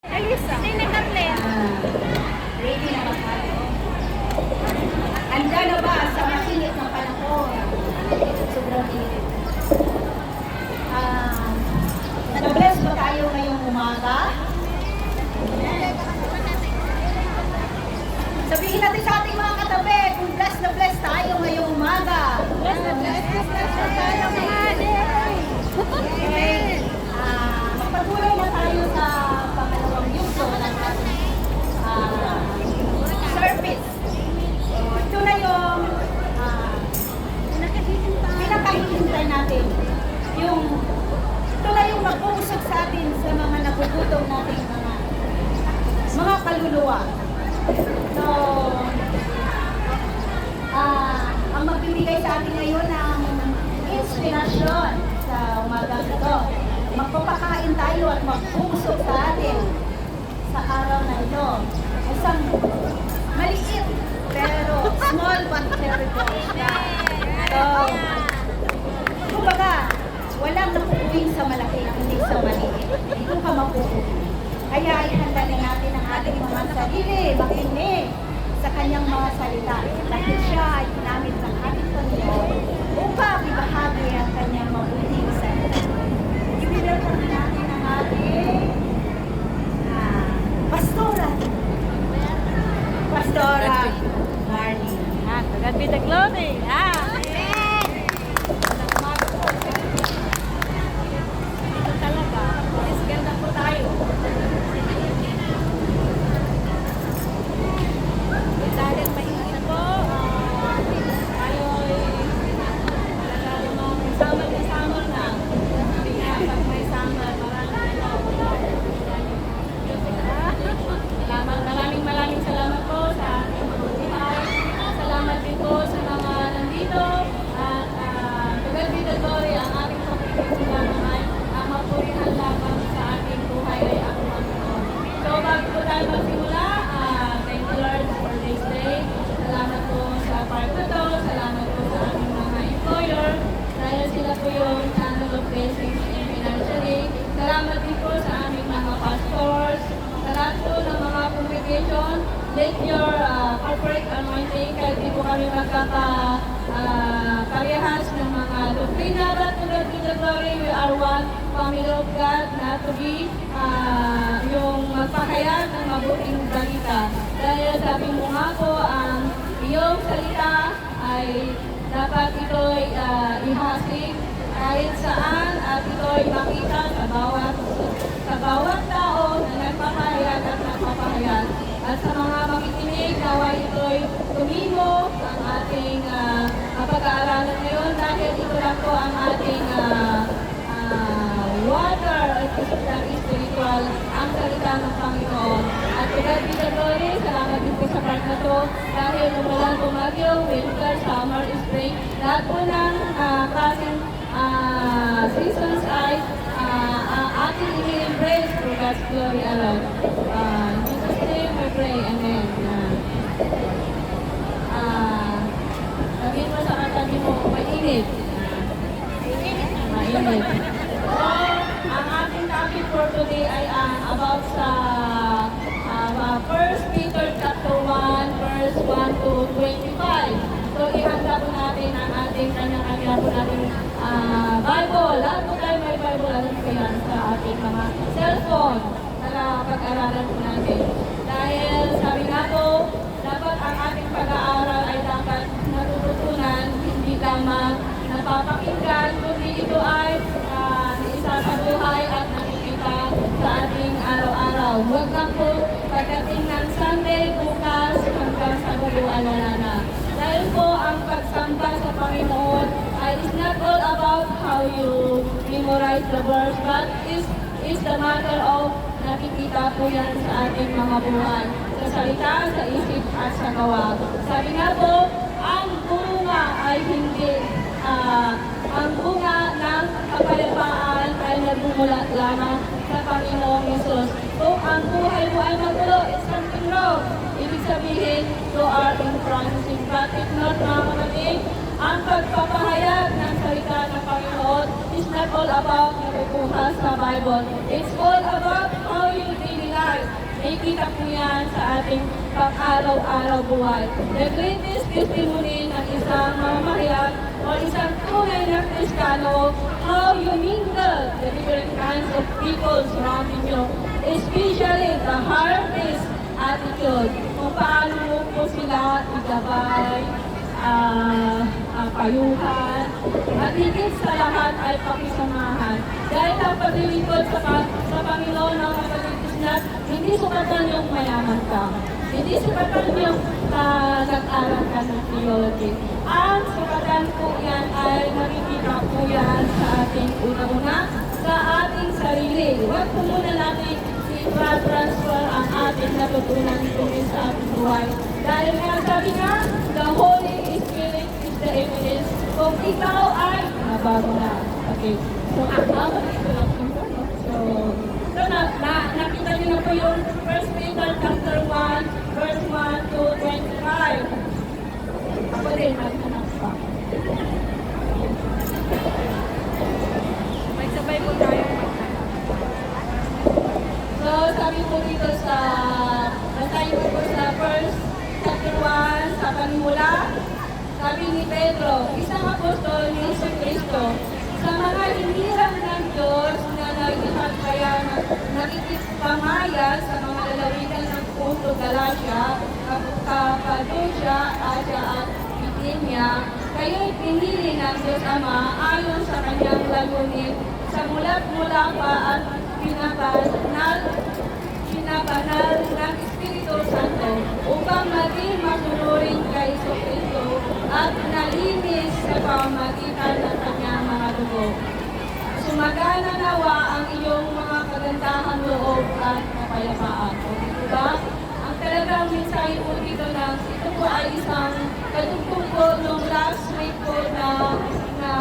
Elisa. Sino Carlet? Ready na ba tayo? Handa na ba sa mainit na panahon? Sobrang init. Na-bless ba tayo ngayong umaga? Sabihin natin sa ating mga katabi, kung bless na bless tayo ngayong umaga. Bless na bless. Bless na tayo mga Okay. Magpatuloy na tayo sa pangalawang yugto ng ating service. So, ito na yung pinakahihintay natin. Ito na yung mag-uusap sa atin sa mga nagugutom nating mga kaluluwa. So, ang magbibigay sa atin ngayon ng inspirasyon sa umagang ito. Magpapakain tayo at mag-usap sa atin sa araw na ito. Isang maliit pero small but very good. So, kumbaga, walang napupuwing sa malaki, hindi sa maliit. Dito ka mapupuwi. Kaya ihanda din natin ang ating mga sarili, makinig sa kanyang mga salita. Dahil siya ay ginamit ng ating Panginoon upang ibahagi ang kanyang mabuting salita. I-welcome natin ang ating Pastora Marnie. To God be the glory. Ito talaga. Yes, ganda po tayo. Dahil maingat po. Tayo talaga namang summer na. Sabi nga, pag may summer, maraming salamat po sa ating mga buhay. Salamat din po sa mga nandito. At to God be the glory, ang ating pagkikita naman, ang mapurihan lamang sa ating buhay ay ang Panginoon. So bago po tayo magsimula, thank you Lord for this day. Salamat po sa part na to. Salamat po sa aming mga employer. Dahil sila po yung channel of blessings financially. Salamat din po sa aming mga pastors. Sa lahat po ng mga congregation, let your corporate anointing, kahit di po kami magkaka-parehas ng mga doktrina, but to God be the glory, we are one family of God, na to be yung magpahayag ng mabuting balita. Dahil sabi mo nga po, ang iyong salita ay dapat ito'y ihasik kahit saan at ito'y makita sa bawat tao na nagpapahayag at nagpapahayag. At sa mga makikinig, nawa ito'y tumimo ang ating pag-aaralan ngayon dahil ito lang po ang ating water at spiritual ang salita ng Panginoon. At to God be the glory, salamat din po sa part na to dahil umulan, bumagyo, winter, summer, spring, lahat po ng klaseng seasons ay ating i-embrace for God's glory alone. In Jesus' name we pray. Amen. Sabihin mo sa katabi mo, mainit. Mainit. So, ang ating topic for today ay about sa 1 Peter chapter 1, verse 1 to 25. So, ihanda po natin ang ating kanya-kanya po natin Bible. Lahat po tayo may Bible. Alam ko yan sa ating mga cellphone para pag-aralan po natin. Dahil sabi nga po, dapat ang ating pag-aaral ay dapat natututunan, hindi lamang napapakinggan, kundi ito ay isa sa buhay at nakikita sa ating araw-araw. Huwag lang po pagdating ng Sunday, bukas, hanggang sa buwan na. Dahil po ang pagsamba sa Panginoon ay is not all about how you memorize the verse, but is the matter of nakikita po yan sa ating mga buhay. Sa salita, sa isip, at sa gawa. Sabi nga po, ang bunga ay hindi, ang bunga ng kapayapaan ay nagmumula lamang sa Panginoong Yesus. Kung ang buhay mo ay magulo, it's something wrong. Ibig sabihin, you are in promising. But if not, mga kapatid, ang pagpapahayag ng salita ng Panginoon is not all about nakukuha sa Bible. It's all about how you daily life. makikita po yan sa ating pang-araw-araw buhay. The greatest testimony ng isang mamamayan o isang tunay na Kristiyano, how you mingle the different kinds of people surrounding you, especially the harvest attitude, kung paano mo po sila igabay, payuhan, at higit sa lahat ay pakisamahan. Dahil ang paglilingkod sa Panginoon ng kapatid na hindi sukatan yung mayaman ka. Hindi sukatan yung nag-aral ka ng theology. Ang sukatan po yan ay nakikita po yan sa ating una-una, sa ating sarili. Huwag po muna natin i-transfer ang ating natutunan dito sa ating buhay. Dahil nga sabi nga, the Holy Spirit is the evidence kung ikaw ay nabago na. Okay. So, ito lang po. So nakita niyo na po yung 1 Peter chapter 1, verse 1 to 25. Ako din, maghanap pa. May sabay po tayo. So, sabi po dito sa, basahin po po sa 1 chapter 1, sa panimula, sabi ni Pedro, isang apostol ni Jesus Cristo, sa mga hinirang ng Diyos na nakikipamaya sa mga lalawigan ng Punto, Galacia, Cappadocia, Asia at Bithynia, kayo'y pinili ng Diyos Ama ayon sa kanyang layunin sa mula pa at pinabanal ng Espiritu Santo upang maging masunurin kay Kristo at nalinis sa pamamagitan ng kanyang mga dugo. Sumagana nawa ang iyong mga kagandahan loob at kapayapaan. O diba? Ang talagang mensahe po dito na ito po ay isang katugtog po nung last week po na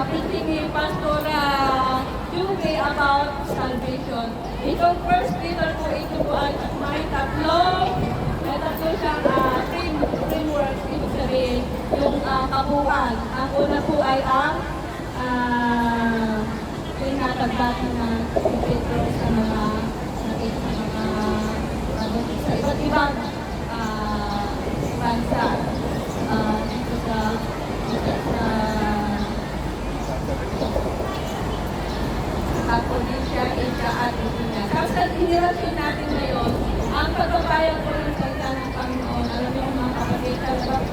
preaching ni Pastor Juve about salvation. Itong First Peter po, ito po ay may tatlo siyang framework, ibig sabihin, yung kabuuan. Ang una po ay ang tinatagbatan na si Pedro sa mga sa iba't ibang bansa dito sa Cappadocia, Asia at Bithynia. Tapos sa generation natin ngayon, ang pagpapayag po ng salita ng Panginoon, alam niyo mga kapatid,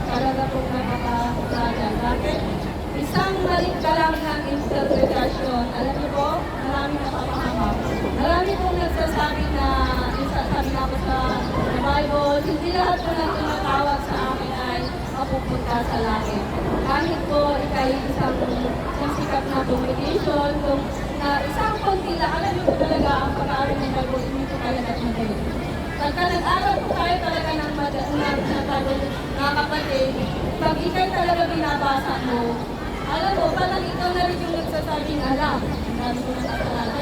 talaga po nakakasala. Bakit? Isang malik ka lang ng interpretasyon. Alam niyo po, maraming napapahamak. Marami pong nagsasabi na, sabi na po sa Bible, hindi lahat po ng tumatawag sa akin ay mapupunta sa langit. Kahit po ikay isang sikat na publication, kung isang konti lang, alam niyo po talaga ang pag-aaral ng Bible, hindi po tayo nagmadali. Pagka nag-aaral po tayo talaga ng Bible, mga kapatid, pag ikay talaga binabasa mo, alam mo, parang ikaw na rin yung nagsasabing alam. Sabi ko na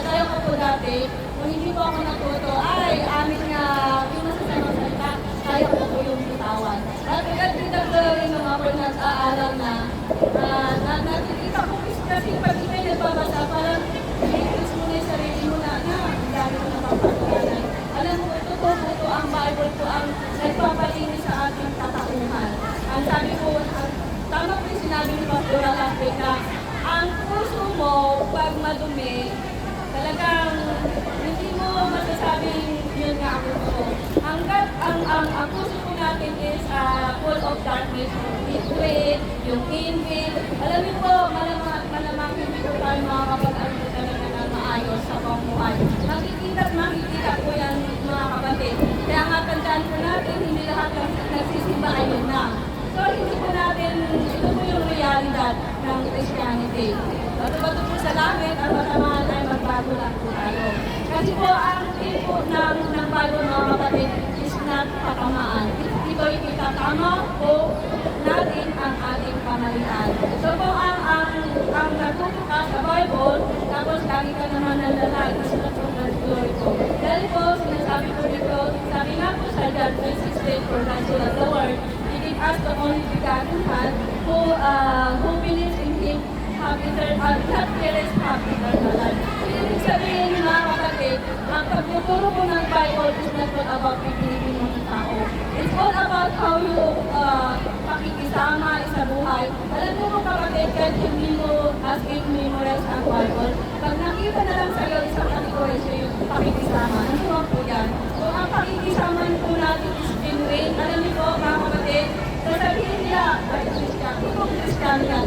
kaya ko po dati, kung hindi po ako natuto, ay, amin nga, yung masasamang salita, kaya ko po yung bitawan. At pagkakita ko rin nung ako nag-aaral na nakikita ko kasi pag ikay nagbabasa, parang i-fix mo na yung sarili mo na, ang dami ko napapatunayan. Alam mo, totoo po ang Bible po ang nagpapalinis sa ating katauhan. Ang sabi ko, tama po yung sinabi ni Pastor Alape na ang puso mo, pag madumi, talagang hindi mo masasabing yun nga ang puso. Ang puso po natin is full of darkness, hatred, yung envy. Alam niyo po, malamang hindi po tayo makakapag-ano talaga na maayos sa pamumuhay. Makikita po yan mga kapatid. Kaya nga tandaan po natin, hindi lahat ng nagsisimba ay yun na. So, hindi po natin, ito po yung realidad ng Christianity. Bato-bato po sa langit, ang matamaan ay magbago lang po tayo. Kasi po, ang tipo ng Bible mga kapatid is not patamaan. Ito'y itatama po natin ang ating pamalian. So po, ang natuto ka sa Bible, tapos lagi ka naman nalalay kasi natutunan glory ko. Dahil po, sinasabi ko dito, sabi nga po sa John 3:16, for God so loved the world, as the only begotten Son, who believes in Him, have eternal life. Ibig sabihin mga kapatid, ang pagtuturo po ng Bible is not all about pipilitin mo ng tao. It's all about how you pakikisama sa buhay. Alam mo mga kapatid, kahit hindi mo as in memorize ang Bible, pag nakita na lang sa'yo isang kategorisyo yung pakikisama, ano ba po yan? So ang pakikisama po natin is genuine. Alam niyo po mga kapatid, sasabihin nila, ay Christian, itong Christian yan.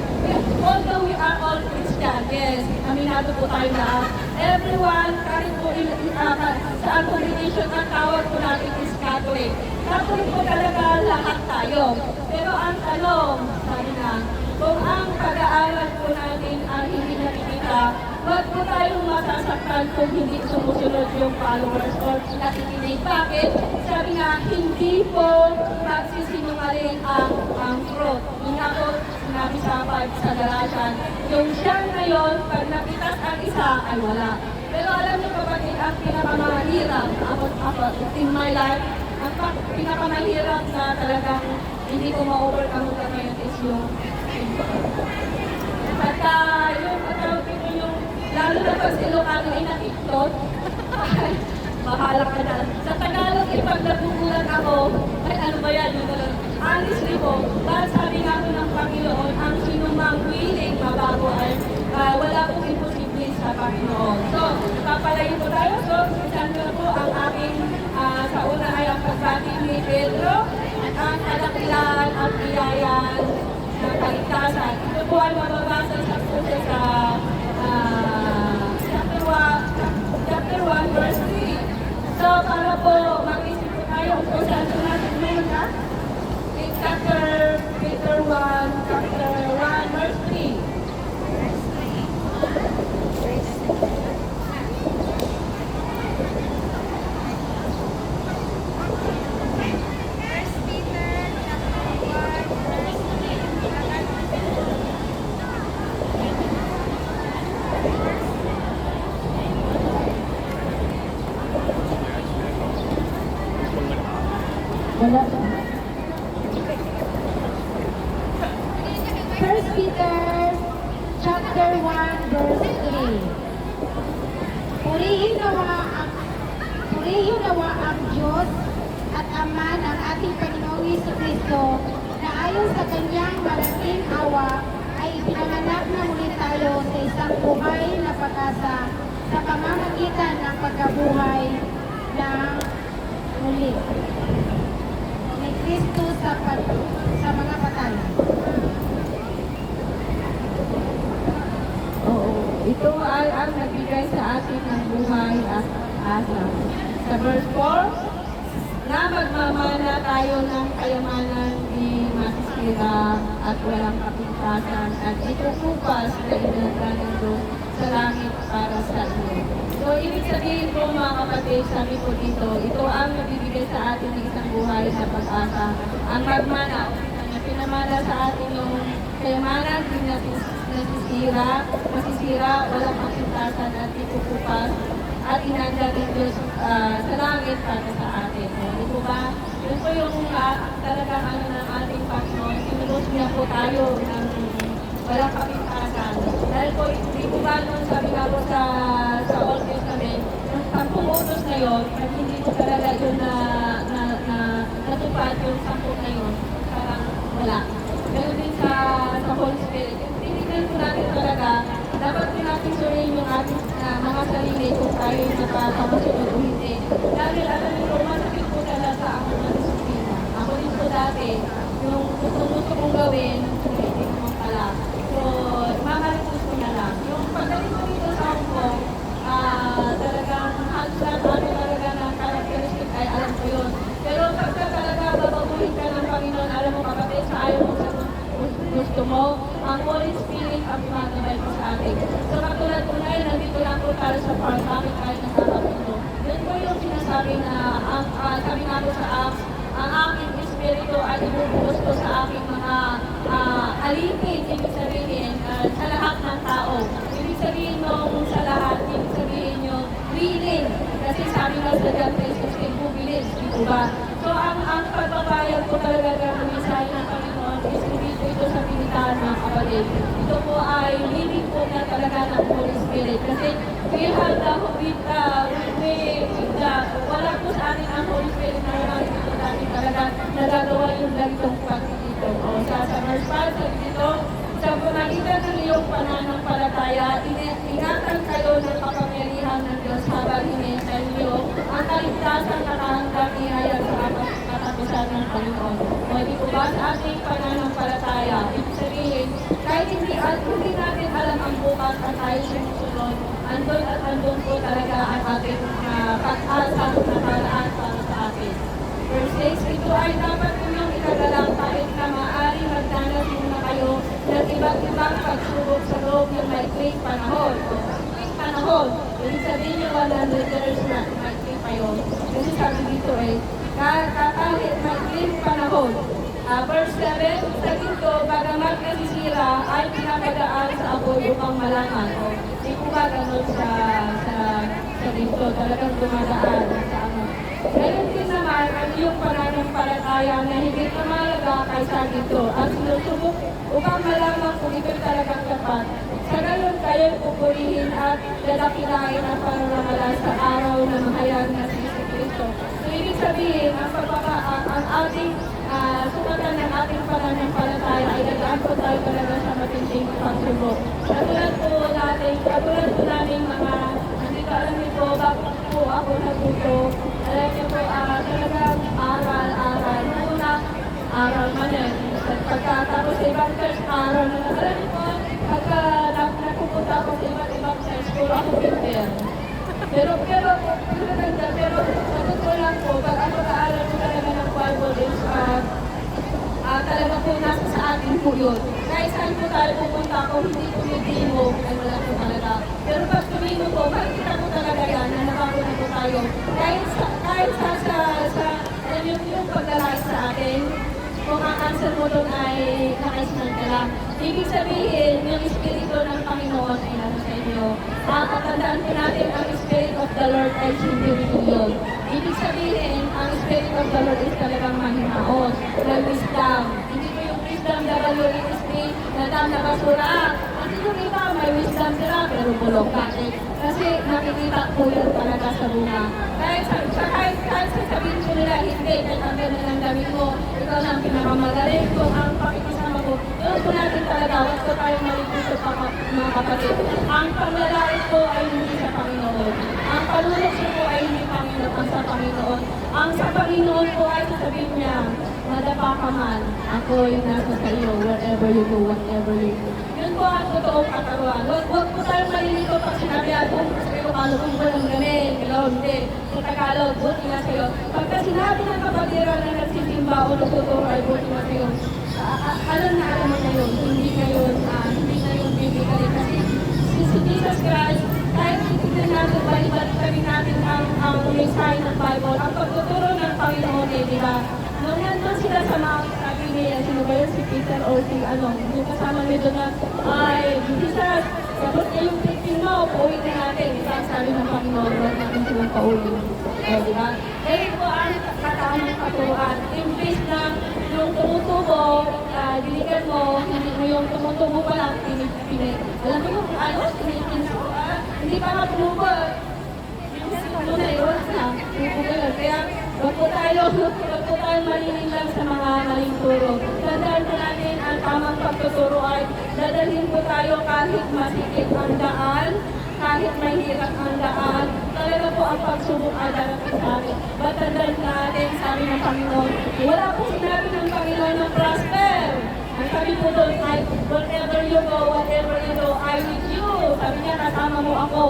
Although we are all Christian, yes, aminado po tayo lahat. Everyone, kahit po sa ang congregation, ang tawag po natin is Catholic. Catholic po talaga lahat tayo. Pero ang tanong, sabi na, kung ang pag-aaral po natin ang hindi nakikita, wag po tayong masasaktan kung hindi sumusunod yung followers or nakikinig. Bakit? Sabi nga, hindi po magsisinungaling ang fruit. Yung nga po, sinabi sa sa Galatian, yung siya ngayon, pag napitas ang isa, ay wala. Pero alam niyo kapatid, ang pinakamahirap, in my life, ang pinakamahirap na talagang hindi ko ma-overcome ka ngayon is yung pagka yung patawag dito yung lalo na pag Ilocano ay nakiktot, bahala ka na. Sa Tagalog, pag nagugulat ako, ay ano ba yan? Honestly po, dahil sabi nga po ng Panginoon, ang sinumang willing mabago ay wala pong imposible sa Panginoon. So, papalayo po tayo. So, sisan ko po ang aking sa una ay ang pagbati ni Pedro at ang kadakilan at biyayan ng kaligtasan. Ito po ay mababasa sa puso sa chapter 1, verse 3. So, para po mag-isip po tayo kung saan po natin ngayon na in chapter 1, verse 3. Wala. First Peter chapter 1 verse 3. Purihin nawa ang Diyos at Ama ng ating Panginoong Jesucristo na ayon sa kanyang malaking awa ay ipinanganak na muli tayo sa isang buhay na pag-asa sa pamamagitan ng pagkabuhay ng muli ni Kristo sa mga patay. Oo, ito ay ang nagbigay sa atin ng buhay at asa. Sa verse 4, na magmamana tayo ng kayamanan di masisira at walang kapintasan at itutupas na inagda ng Diyos sa langit para sa inyo. So, ibig sabihin po mga kapatid, sabi ko dito, ito ang nagbibigay sa atin ng isang buhay na pag-asa. Ang magmana, ang pinamana sa atin yung kayamanan, di masisira, walang kapintasan at itutupas at inagda ng Diyos sa langit para sa atin. Hindi po ba? Yun po yung talagang ng ating Panginoon. Sinulos niya po tayo ng walang kapintasan. Dahil po, hindi po ba nung sabi nga po sa Old Testament, yung 10 utos na yun, at hindi po talaga yun natupad yung 10 na yun, parang wala. Ganun din sa Holy Spirit. Yung tinignan po natin talaga, dapat po natin suriin yung ating mga sarili kung tayo nakakasunod o hindi. Dahil alam niyo po, masakit po talaga ang mga disiplina. Ako din po dati, yung gusto kong gawin, hindi naman pala. So, mamalikos ko na lang. Yung pagdating ko dito sa Hong Kong, talagang halos lahat talaga ng characteristic ay alam ko yun. Pero pagka talaga babaguhin ka ng Panginoon, alam mo kapatid, sa ayaw mo sa gusto mo, ang Holy Spirit ang gumagabay ko sa atin. So katulad po ngayon, nandito lang po tayo sa park, bakit tayo nakakapito? Yun po yung sinasabi na, sabi nga po sa Acts, ang aking espiritu ay ibubuhos ko sa aking mga alipin, ibig sabihin, sa lahat ng tao. Ibig sabihin nung sa lahat, ibig sabihin yung willing. Kasi sabi nga sa John 3:16, who believes, di po ba? So ang pagbabayag ko talaga ng mensahe ng Panginoon is hindi po ito sa pinitaan mga kapatid. Ito po ay living po na talaga ng Holy Spirit. Kasi we have the, wala po sa atin ang Holy Spirit na naman dito natin talaga nagagawa yung ganitong pagtitito. O sa summer spa, dito, sa pamagitan ng iyong pananampalataya, ingatan kayo ng kapangyarihan ng Diyos habang hinihintay niyo ang kaligtasan na kahanggap ihayag sa katapusan ng Panginoon. O di po ba sa ating pananampalataya, ibig sabihin, kahit hindi natin alam ang bukas at tayo sumusunod, andun at andun po talaga ang ating pag-asa na paraan para sa atin. Verse 6, ito ay dapat ninyong ikagalang kahit na maaari magdanas muna kayo ng iba't ibang pagsubok sa loob ng maikling panahon. Maikling panahon, ibig sabihin yung 100 years na maikling pa yun. Kasi sabi dito kahit maikling panahon. Verse 7, sa ginto, bagamat nasisira, ay pinapadaan sa apoy upang malaman. O, di po ba ganun sa ginto, talagang dumadaan sa ano. Ngayon din naman ang iyong pananampalataya na higit na mahalaga kaysa ginto at sinusubok upang malaman kung ito'y talagang tapat. Sa gayon kayo pupurihin at lalakilain ang panunamala sa araw na mahayag na si Kristo. So, ibig sabihin, ang ating sukatan ng ating pananampalataya ay nagaan po tayo talaga sa matinding pagsubok. Katulad po natin mga, hindi ko alam nito, bakit po ako natuto. Alam niyo po, talagang aral. Una, aral man eh. Pagkatapos sa ibang church, aral na. Alam niyo po, pagka napupunta ako sa ibang church, puro ako prepare. Pero sa totoo lang po, pag ang pag-aaral ko talaga ng Bible is talaga po nasa sa atin po yun. Kahit saan po tayo pupunta ko, hindi po yung demo, ay wala po talaga. Pero pag tumino po, makikita po talaga yan na nakakuha po tayo. Kahit sa yung paglalaki sa atin, kung ang answer mo doon ay nakaisnan ka lang. Ibig sabihin, yung Espiritu ng Panginoon ay nasa sa inyo. Katandaan po natin, ang Spirit of the Lord ay hindi rin yun. Ibig sabihin, ang Spirit of the Lord is talagang mahinaon, ng wisdom. Hindi po yung wisdom na WSP na dam na basura. Kasi yung iba, may wisdom sila, pero bulok bakit? Kasi nakikita po yun talaga sa bunga. Kahit sasabihin ko nila, hindi, kahit ang ganda ng damit mo, ikaw na ang pinakamagaling ko, ang pakikisama ko. Doon po natin talaga, huwag ko tayong maligpito pa mga kapatid. Ang panglalait ko ay hindi sa Panginoon. Ang panunokso ko ay hindi Panginoon, ang sa Panginoon. Ang sa Panginoon po ay sasabihin niya, madapa ka man, ako yung nasa sa iyo, wherever you go, whatever you do. Yun po ang totoong katawan. Huwag po tayong malilito pag sinabi atong sa Ilocano kung walang ganin, hindi. Sa Tagalog, buti na sa'yo. Pagka sinabi ng kapatiran na nagsisimba o nagtuturo ay buti na sa'yo, alam mo na yun, hindi na yun bibigay. Kasi si Jesus Christ, kahit hindi natin balik-balik natin ang mensahe ng Bible, ang pagtuturo ng Panginoon di ba? Nung nandun sila sa Mount, sabi niya, sino ba yun, si Peter or si yung kasama niya doon na, ay, Jesus, dapat niya yung tipping mo, pauwi na natin. Ito ang sabi ng Panginoon, huwag natin silang pauwi. Di ba? Kaya po ang katamang katuruan. Imbis na yung tumutubo, diligan mo, hindi mo yung tumutubo pa lang, alam mo yung hindi pa nga tumubo. Yung na iwas na, tumutubo. Kaya, wag po tayo malilin lang sa mga maling turo. Tandaan po natin ang tamang pagtuturo ay dadalhin po tayo kahit masikip ang daan, kahit mahirap ang daan. Talaga po ang pagsubok ay darating sa atin. But tandaan natin, sabi ng Panginoon, wala po sinabi ng Panginoon ng prosper. Ang sabi po doon ay, wherever you go, whatever you do, I with you. Sabi niya, kasama mo ako.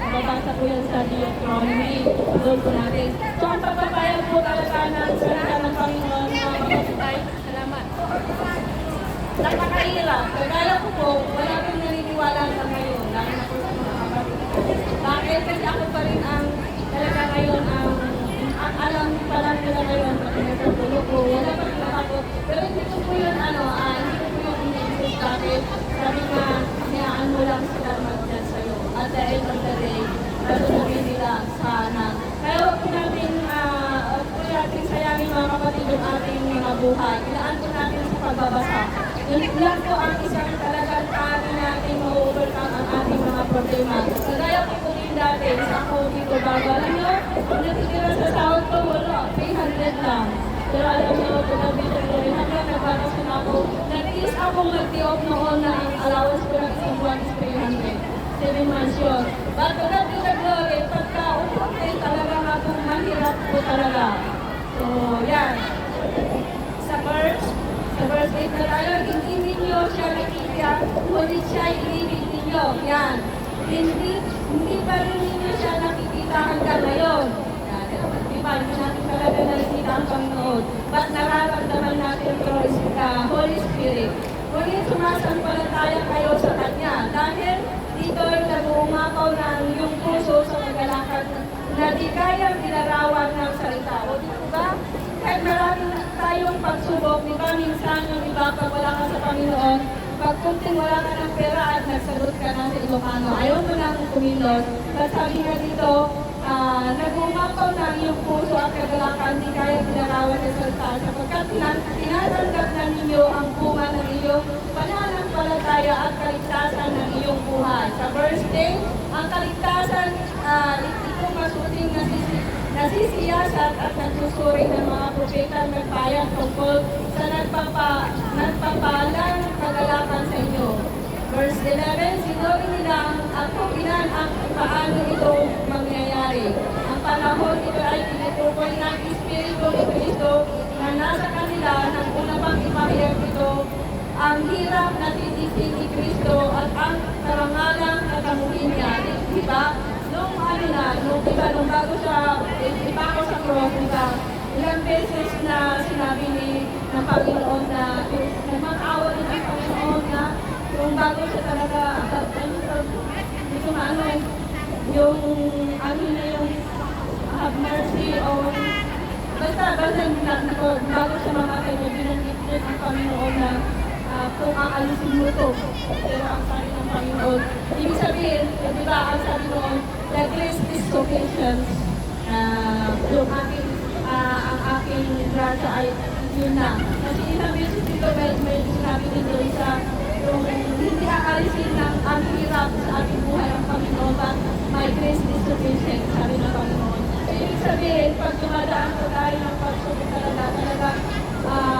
Mabasa po yan sa Deuteronomy. Doon po natin. So, ang pagpapayag po talaga ng salita ng Panginoon, mga kapatid ay, salamat. Napakahirap. Kagaya ko po, wala pong naniniwala sa ngayon. Lalo na po sa mga kapatid ko. Bakit? Kasi ako pa rin ang talaga ngayon ang alam pa lang nila ngayon pati natutulog ko. Wala pa rin ako. Pero hindi ko po yun, hindi ko po yun iniisip bakit. Sabi nga, hinaan mo lang sila mag-dyan sa'yo. At the end of the day, natutuloy nila sana. Kaya huwag po natin sayangin mga kapatid yung ating mga buhay. Ilaan po natin sa pagbabasa. Yun lang po ang isang talagang kami natin ma-overcome ang ating mga problema. Kagaya ko po din dati, ako dito babalan nyo, ang natitira sa sahod ko, wala, 300 lang. Pero alam nyo, tunabitin ko rin hanggang nagpapasyon ako. Nag-is akong mag-tiop noon na ang allowance ko ng isang buwan is 300. 7 months yun. But to God be the glory, pagka umuwi talaga akong mahirap po talaga. So, yan. Sa verse 8 na tayo, hindi ninyo siya nakikita, ngunit siya ibig ninyo. Yan. Hindi pa rin ninyo siya nakikita hanggang ngayon. Yan. Di ba, hindi natin talaga nakikita ang Panginoon. But nararamdaman natin through the Holy Spirit. Ngunit sumasampalataya kayo sa Kanya. Dahil dito ay nag-uumapaw ng iyong puso sa magalakad na di kayang ilarawan ng salita. O di ba? Kahit marami tayong pagsubok, di ba minsan yung iba pag wala ka sa Panginoon, pag kunting wala ka ng pera at nagsagot ka na sa Ilocano, ayaw mo nang kumilos. At sabi nga dito, nag-umapaw ng iyong puso at kagalakan, di kaya pinarawan ng salita, sapagkat tinatanggap na ninyo ang bunga ng iyong pananampalataya at kaligtasan ng iyong buhay. Sa verse 10, ang kaligtasan, itong masuting nasisiyasat at nagsusuri ng mga propeta nagpayag tungkol sa nagpapalang kagalakan sa inyo. Verse 11, sinuri nila ako ilan ang paano ito mangyayari. Ang panahon ito ay tinutukoy ng Espiritu ni Cristo na nasa kanila nang una pang ipahayag ito ang hirap na titisig ni Cristo at ang karangalang katamuhin niya. Di ba? Nung bago siya ipako sa cross, ilang beses na sinabi ng Panginoon na nagmang-awa din ang Panginoon na kung bago siya talaga, dito maano yung have mercy on, basta bago siya mamatay, binanggit din ang Panginoon na kung aalisin mo ito. Pero ang sabi ng Panginoon, ibig sabihin, di ba, ang sabi noon, the grace is sufficient. Ang aking grasa ay yun na. Kasi ilang beses dito, may sinabi din doon sa yung hindi aalisin ng ang hirap sa ating buhay ang Panginoon, but my grace is sufficient, sabi ng Panginoon. So, ibig sabihin, pag dumadaan po tayo ng pagsubok talaga,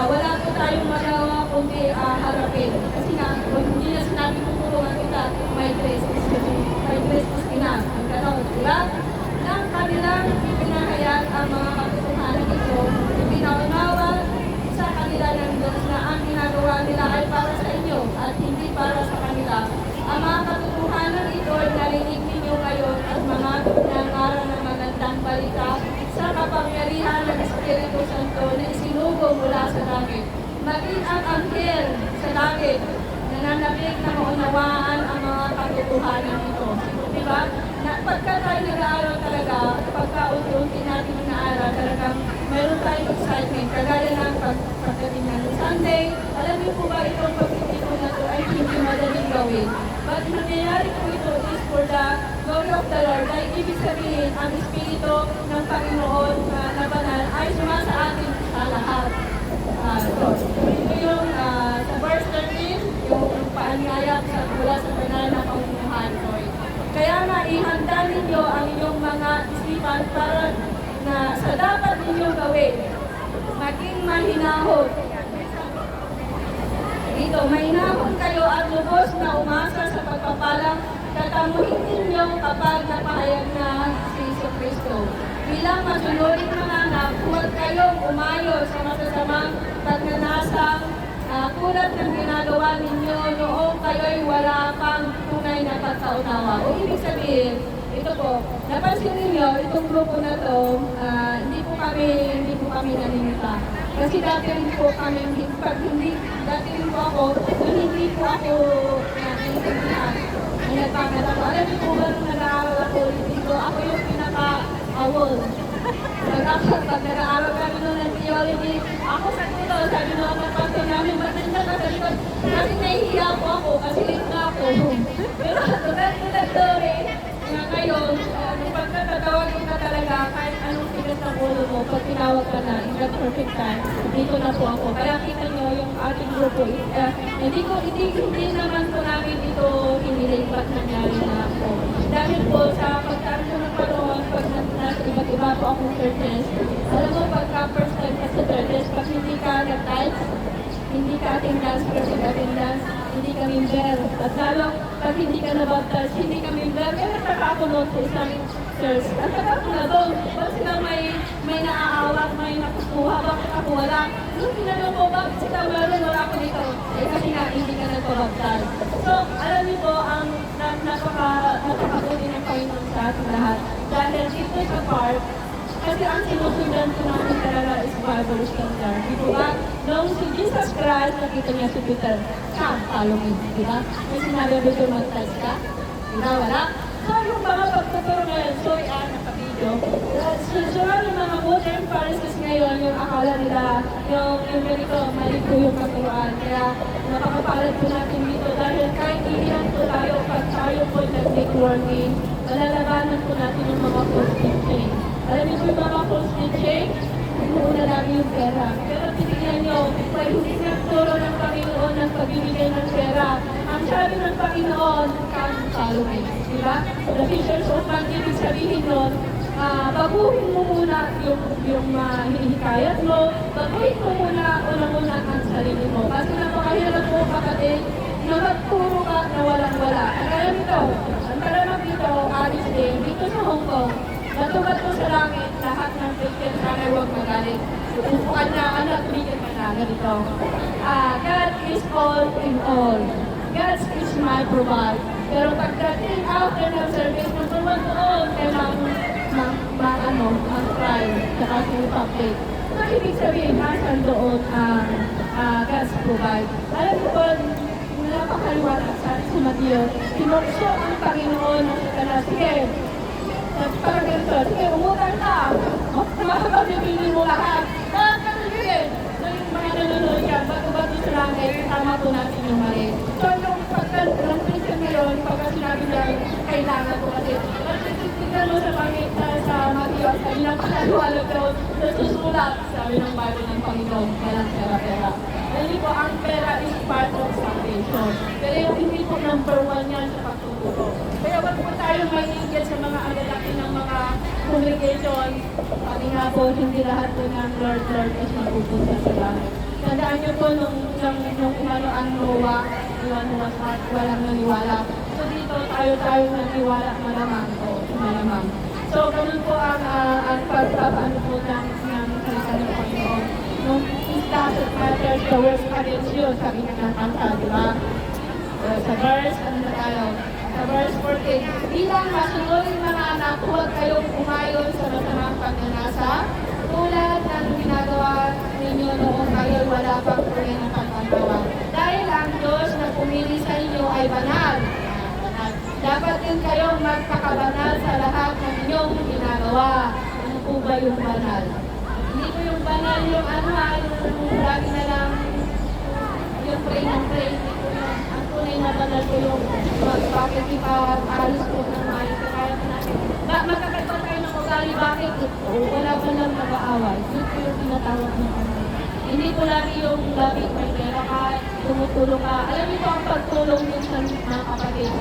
wala po tayong magawa kundi harapin. Kasi nga, hindi na sinabi ko tulungan kita, my grace is sufficient. My grace is enough. Ang gano'n, di ba? Nang kanilang pinahayag ang mga katotohanan ito, pinaunawa sa kanila ng Diyos na ang ginagawa nila ay para sa inyo at hindi para sa kanila. Ang mga katotohanan ito ay narinig ninyo ngayon at mga nangaral ng magandang balita sa kapangyarihan ng Espiritu Santo na isinugo mula sa langit. Maging ang anghel sa langit nananabik na maunawaan ang mga katotohanan ito. Diba? Pagka tayo nag-aaral talaga, pagka unti-unti natin nag-aaral, talagang mayroon tayong excitement. Kagaya ng pagdating ng Sunday, alam niyo po ba itong pagtitipon na ito ay hindi madaling gawin. But nangyayari po ito is for the glory of the Lord. Ay ibig sabihin, ang Espiritu ng Panginoon na banal ay sumasa atin sa lahat. Ito yung sa verse 13, yung paanyaya mula sa banal na pamumuhan. Kaya nga, ihanda ninyo ang inyong mga isipan para na sa dapat ninyong gawin, maging mahinahon. Dito, mahinahon kayo at lubos na umasa sa pagpapalang tatamuhin ninyo kapag napahayag na si Kristo. Bilang masunurin mga anak, huwag kayong umayo sa masasamang pagnanasang tulad ng ginagawa ninyo noong kayo'y wala pang tunay na pagkaunawa. O ibig sabihin, ito po, napansin ninyo, itong grupo na to, hindi po kami naninita. Kasi dati rin po kami, dati rin po ako, hindi po ako naninita. Nagpapalako. Alam niyo po ba nung nag-aaral ako dito, ako yung pinaka-awol. Pag nag-aaral kami noon ng theology, ako sa kulo, sabi nung ang pastor namin, matanda ka sa likod. Kasi nahihiya po ako, kasi late na ako. Pero tulad rin, nga ngayon, nung pagkataon tatawagin ka talaga kahit anong tigas ng ulo mo, pag tinawag ka na, in that perfect time, dito na po ako. Kaya kita nyo yung ating grupo, hindi naman po namin ito hiniling ba't nangyari na ako. Dahil po sa pagkaroon ko ng panahon, pag nasa iba't iba po akong churches, alam mo, pagka first time ka sa churches, pag hindi ka nag-type, hindi ka attendance, first attendance, hindi ka member. At lalo, pag hindi ka nabaptize, hindi ka member, kaya nagtaka ako noon sa isang church. At saka ako na doon, ba't sila may naaawat, may nakukuha, bakit ako wala? Nung tinanong ko, bakit sila meron, wala ako dito? Eh kasi nga, hindi ka nagpabaptize. So, alam niyo po, ang napakabuti ng Panginoon sa ating lahat. Dahil dito sa part, kasi ang sinusundan ko namin talaga is Bible standard. Di ba? Nung si Jesus Christ, nakita niya si Peter, follow me. Di ba? May sinabi ba ito mag-test ka? Di ba? Wala? So, yung mga pagtuturo ngayon, sorry naka-video. So, yung mga modern Pharisees ngayon, yung akala nila, yung ganito, mali po yung katuruan. Kaya, napakapalad po natin dito dahil kahit iilan po tayo, pag tayo po nag-networking, malalabanan po natin yung mga false teaching. Alam niyo po yung mga false teaching, una lagi yung pera. Pero titignan niyo, pag hindi nagturo ng Panginoon ng pagbibigay ng pera, ang sabi ng Panginoon, come follow me. Diba? The Fishers of Man, ibig sabihin nun, baguhin mo muna yung hinihikayat mo, baguhin mo muna unang-una ang sarili mo. Kasi napakahirap po kapatid, na magturo ka na walang-wala. Kaya nito, ang talamak dito, Alice Day, dito sa Hong Kong, natugat ko sa langit, lahat ng Christian sana huwag magalit. Upuan na, anak, bigyan ka na, ganito. God is all in all. God is my provide. Pero pagdating after ng service, magtuwan doon, kailangan mag-try, saka sa public. So, ibig sabihin, nasan doon ang God's provide. Alam mo po, napakaliwanag sa Mateo, sinukso ang Panginoon ng Satanas. Sige, parang ganito, sige, umutang ka. Mapapabibili mo lahat. Sige. So, yung mga nanonood yan, bago-bago sa langit, tama po natin yung mali. So, yung pagka-Christian ngayon, pagka sinabi niya, kailangan ko kasi. Kasi tignan mo sa pangit sa Mateo, sabi ng pangaliwalag daw, nasusulat, sabi ng Bible ng Panginoon, kailangan pera-pera. Hindi po, ang pera is part of salvation. Pero yung hindi po number one yan sa pagtuturo. Kaya wag po tayo mainigil sa mga alalaki ng mga congregation. Sabi nga po, hindi lahat po ng Lord is mapupunta sa langit. Tandaan niyo po nung umano ang Noah, walang naniwala. So dito tayo naniwala, malamang po, malamang. So ganun po ang pagpapaano po ng salita ng Panginoon. Nung it doesn't matter the words against you, sabi nga ng kanta, di ba? Sa verse, ano na tayo? Sa verse 14, bilang masunod mga anak, huwag kayong umayon sa masamang pagnanasa, tulad ng ginagawa ninyo noong kayo wala pang tuloy ng pagkagawa. Dahil ang Diyos na pumili sa inyo ay banal. Dapat din kayong magpakabanal sa lahat ng inyong ginagawa. Ano po ba yung banal? Hindi ko yung banal yung yung lagi na lang yung pray ng pray. Ang tunay na banal ko yung bakit ipa-alis ko ng mga kaya natin. Magkakaroon tayo ng ugali, bakit wala ba lang nag-aaway? Yun po yung tinatawag ng banal. Hindi ko lagi yung labing may pera ka, tumutulong ka. Alam niyo po ang pagtulong din sa mga kapatid.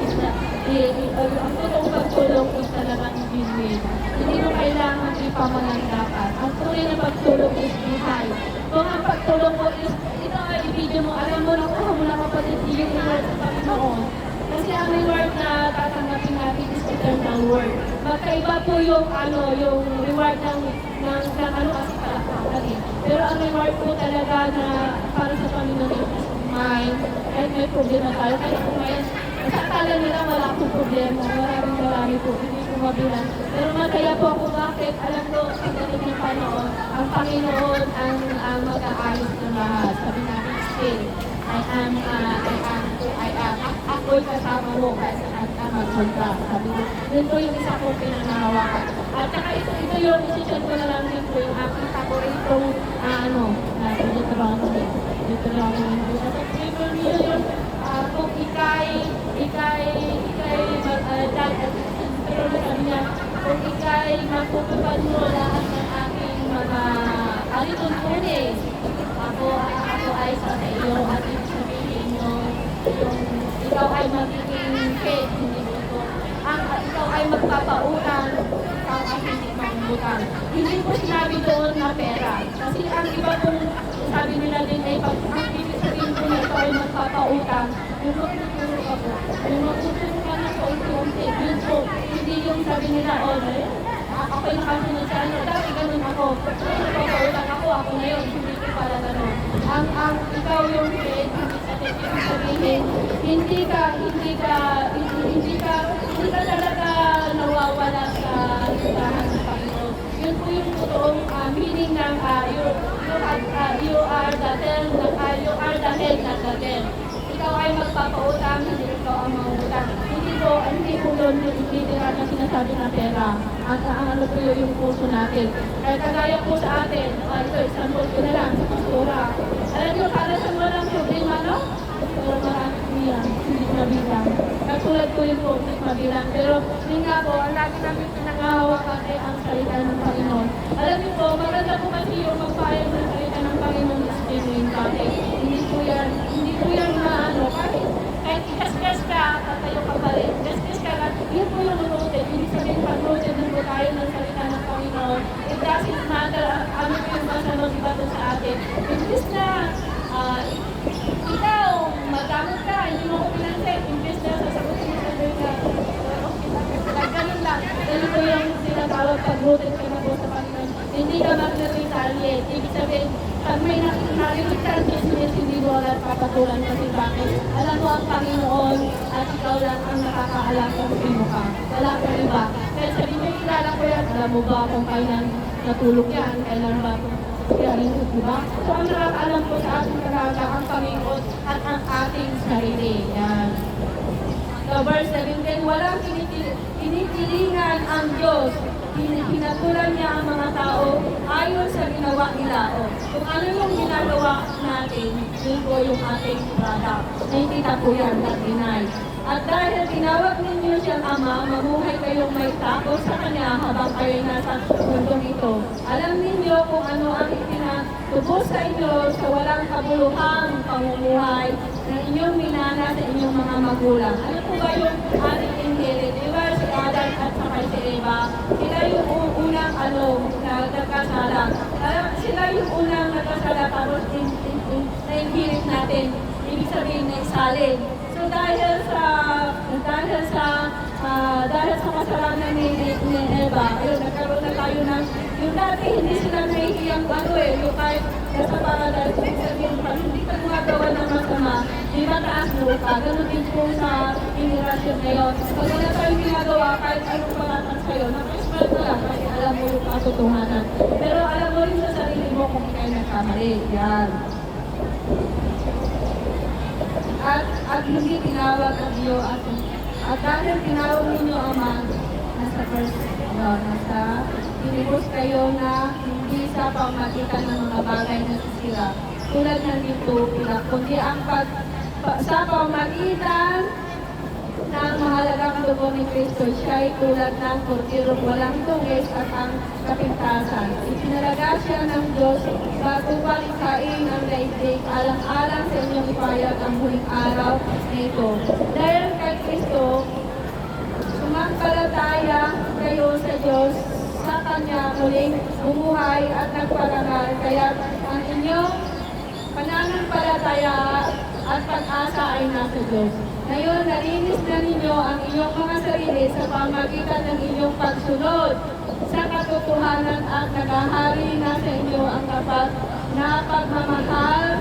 Ang totoong pagtulong is talagang win-win. Hindi mo kailangan ipamalandakan. Ang tunay na pagtulong is buhay. Kung ang pagtulong mo is, ito ay i-video mo, alam mo, nakuha mo na kapatid, yung reward sa Panginoon. Kasi ang reward na tatanggapin natin is eternal word. Magkaiba po yung reward ng kasi palakpakan eh. Pero ang reward po talaga na para sa Panginoon is mind. Kahit may problema tayo, kahit kung ngayon, sa akala nila wala akong problema, marami po, hindi ko mabilang. Pero magkaya po ako bakit, alam ko, sa ganun ng Panginoon, ang Panginoon ang mag-aayos ng lahat. Sabi natin, still, I am. Ako'y kasama mo kaya saan ka magpunta. Sabi ko, yun po yung isa kong pinangahawakan. At saka ito yung decision ko na lang din po yung aking paboritong Deuteronomy. Kung ikay sabi niya, kung ikay matutupad mo lahat ng aking mga alituntunin, ako ay sa iyo at ibig sabihin yung ikaw ay magiging faith, hindi ito. Ikaw ay magpapautang, ikaw ay hindi mangungutang. Hindi ko sinabi doon na pera. Kasi ang iba kung sabi nila din ay pag ang ibig sabihin ko na ikaw ay magpapautang, yung magtuturo ka po. Yung magtuturo ka na paunti-unti. Yun po, hindi yung sabi nila, ako yung nakasunod sa ano, dati ganun ako. Nagpapautang ako na yun, hindi ko pala ganun. Ang ikaw yung faith, ibig sabihin, hindi ka talaga nawawala sa listahan ng Panginoon. Yun po yung totoong meaning ng you are the head, not the tail. Ikaw ay magpapautang, hindi ikaw ang mangutang. Hindi po doon hindi na sinasabi ng pera. Ang ano po yung puso natin. Kaya kagaya po sa atin, ito, example ko na lang, sa pastora. Alam nyo, para sa walang problema, no? Pero marami po yan, hindi mabilang. Katulad ko yun po, hindi mabilang. Pero yun nga po, ang lagi namin pinangahawakan ay ang salita ng Panginoon. Alam niyo po, maganda po kasi yung magpahayag ng salita ng Panginoon is genuine. Bakit? Hindi po yan maano. Kahit ikas-gas ka, tatayo ka pa rin. Gas-gas ka lang, yun po yung rooted. Hindi sabihin pag-rooted din po tayo ng salita ng Panginoon. It doesn't matter ano po yung basta mag-ibato sa atin. Imbis na ikaw, magamit ka, hindi mo ko pinansin. Imbis na sasagutin mo sa ka. Ganun lang. Ganun po yung tinatawag pag-rooted ka na po sa Panginoon. Hindi ka mag-retaliate. Ibig sabihin, pag may narinig ka ang business, hindi mo agad papatulan kasi bakit? Alam mo ang Panginoon at ikaw lang ang nakakaalam kung sino ka. Wala ka iba. Kaya sabi mo, kilala ko yan. Alam mo ba kung kailan natulog yan? Kailan ba yan? Diba? So ang nakakaalam po sa ating talaga ang Panginoon at ang ating sarili. Yan. So verse 17, walang tinitilingan ang Diyos. Pinatulan niya ang mga tao ayon sa ginawa nila. Kung ano yung ginagawa natin, yun po yung ating product. Nakikita po yan, not denied. At dahil tinawag ninyo siyang Ama, mamuhay kayong may takot sa Kanya habang kayo nasa mundong ito. Alam ninyo kung ano ang itinatubos sa inyo sa walang kabuluhang pamumuhay ng inyong minana sa inyong mga magulang. Ano po ba yung ating inherit? Diba si Adam at saka si Eva? Sila yung unang nagkasala. Sila yung unang nagkasala tapos na-inherit natin. Ibig sabihin na isalin. So dahil sa kasalanan ni Eva, ayun, nagkaroon na tayo ng, yung dati hindi sila nahihiyang yung kahit nasa paradise, ibig sabihin, pag hindi ka gumagawa ng masama, di ba taas lupa, ganun din po sa generasyon ngayon. Pag wala tayong ginagawa, kahit anong pangatas kayo, nakasmal ka lang, kasi alam mo yung katotohanan. Pero alam mo rin sa sarili mo kung kayo nagkamali. Yan. At hindi tinawag ang iyo at dahil tinawag ninyo Ama, nasa verse, nasa tinibos kayo na hindi sa pamagitan ng mga bagay na sisira tulad ng dito, kundi ang sa pamagitan ng mahalagang dugo ni Kristo, siya ay tulad ng kurtirong walang tungis at ang kapintasan. Itinalaga siya ng Diyos bago palikhain ang daigdig, alang-alang sa inyong ipayag ang huling araw nito. Dahil kay Kristo, sumampalataya kayo sa Diyos, sa Kanya muling bumuhay at nagparangal, kaya ang inyong pananampalataya at pag-asa ay nasa Diyos. Ngayon, nalinis na ninyo ang inyong mga sarili sa pamagitan ng inyong pagsunod sa katotohanan at naghahari na sa inyo ang kapag na pagmamahal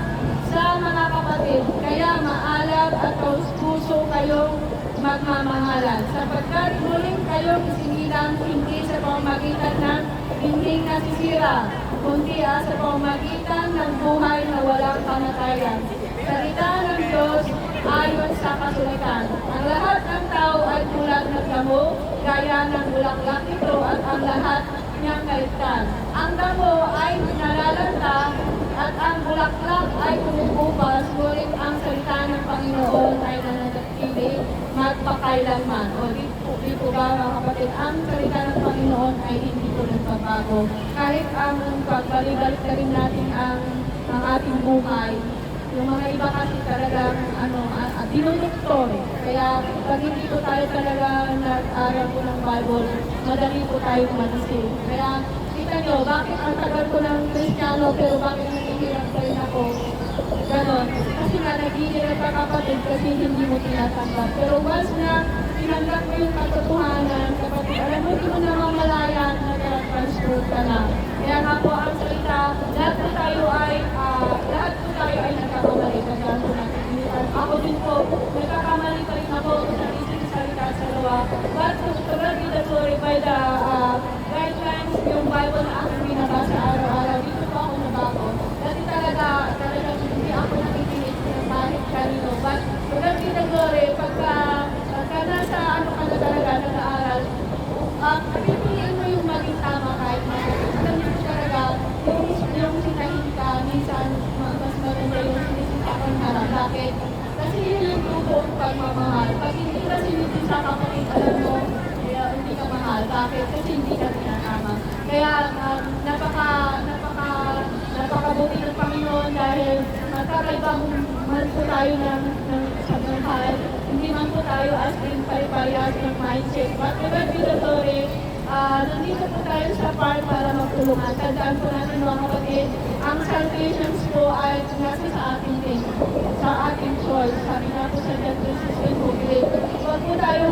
sa mga kapatid. Kaya maalab at puso kayong magmamahalan. Sapagkat muling kayong isinilang hindi sa pamagitan ng hindi nasisira, kundi sa pamagitan ng buhay na walang kamatayan. Salita ng Diyos ayon sa kasulatan. Ang lahat ng tao ay tulad ng damo, gaya ng bulaklak ito at ang lahat niyang kaligtan. Ang damo ay nalalanta at ang bulaklak ay kumukupas, ngunit ang salita ng Panginoon ay nananatili magpakailanman. O Di po ba mga kapatid, ang salita ng Panginoon ay hindi po nagbabago. Kahit ang pagbalik-balik na rin natin ang ating buhay, yung mga iba kasi talagang dinuduktor. Kaya pag hindi po tayo talaga nag-aral po ng Bible, madali po tayong manisip. Kaya kita nyo, bakit ang tagal ko ng Kristiyano pero bakit naghihirap pa rin ako? Ganon. Kasi nga naghihirap ka kapatid kasi hindi mo tinatanggap. Pero once na tinanggap mo yung katotohanan, kapatid, alam mo, hindi mo na mamalayan na transfer ka na. Kaya nga po ang salita, lahat po tayo ay nagkakamali. Tandaan po natin. Ako din po, nagkakamali pa rin ako sa isip salita sa lawa. But to God be the glory by the guidelines, yung Bible na aking binabasa araw-araw, dito po ako nabago. Dati talaga hindi ako nakikinig ng bakit kanino. But to God be the glory, pagka nasa ka na talaga nag-aaral, pipiliin mo yung maging tama kahit masakit. Alam niyo po talaga, yung sinahin ka, minsan mas maganda yung sinisita ka ng harap. Bakit? Kasi yun yung tubuong pagmamahal. Pag hindi ka sinisita ka pa rin, alam mo, hindi ka mahal. Bakit? Kasi hindi ka tinatama. Kaya napakabuti ng Panginoon dahil magkakaibang man po tayo ng pagmamahal. Hindi man po tayo as in pare-parehas ng mindset. But to God be the glory, nandito po tayo sa part para magtulungan. Tandaan po natin mga kapatid, ang salvations po ay nasa sa ating din, sa ating choice. Sabi nga po sa John 3:16, huwag po tayo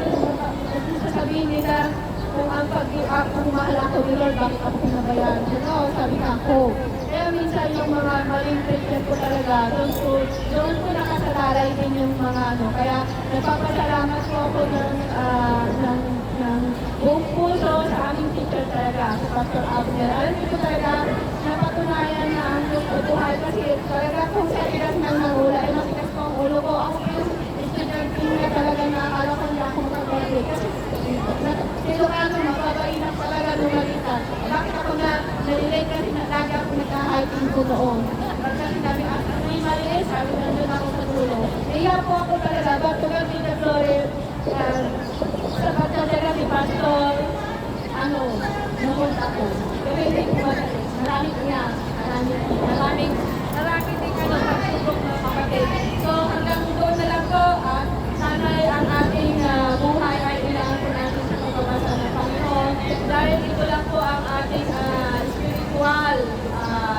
sasabihin nila kung kung mahal ako ni Lord, bakit ako pinabayaan? No, sabi nga ako. Kaya minsan yung mga maling Christian po talaga, doon po nakasalalay din yung mga Kaya nagpapasalamat po ako ng buong puso sa aming teacher talaga, si Pastor Abner. Alam niyo po talaga, napatunayan na ang buhay kasi talaga kung sa ilang ng mahula, ay matigas po ang ulo ko. Ako po yung estudyante na talaga nakakala ko na ako makapagod. Kasi Ilocano, mapabainang talaga lumalitan. Bakit ako nalilate kasi lagi ako nagka-hiking ko noon. Pagka sinabi, may maliit, sabi nandun ako sa dulo. Iya po ako talaga, ba't ko kami na glory, sa pagkadala ni Pastor, namunta ko. Pero hindi ko madali. Maraming niya, maraming din pagsubok mga kapatid. So hanggang doon na lang po, sana ang ating buhay ay ilaan po natin sa pagbabasa ng Panginoon. Dahil ito lang po ang ating spiritual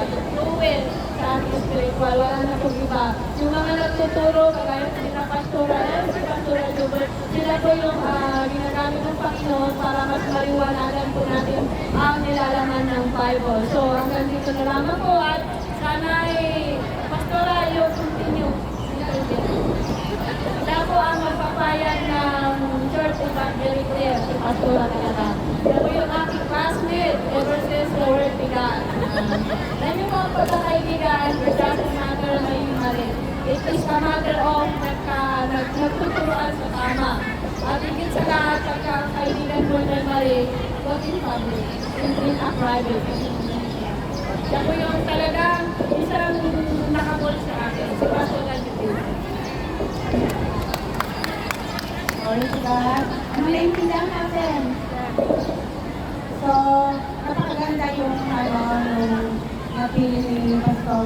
influence sa ating spiritual. Wala na pong iba. Yung mga nagtuturo, kagaya sa Pastora, si Pastora Jubert, sila po yung ginagamit ng Panginoon para mas maliwanagan po natin ang nilalaman ng Bible. So hanggang dito na lamang po at sana ay Pastora, yung continue. Sila po ang magpapayag ng Church Evangelic there, si Pastora talaga. Sila po yung aking classmate ever since the word began. Alam niyo mga pagkakaibigan, it doesn't matter may mali. It is a matter of nagtuturuan sa tama. At higit sa lahat, pagkakaibigan mo na mali, huwag in public, in a private. Siya po yung talagang isang nakabol sa akin, si Pastora Jubert. Glory to God. Ano naintindihan natin? So, napakaganda yung napili ni Pastor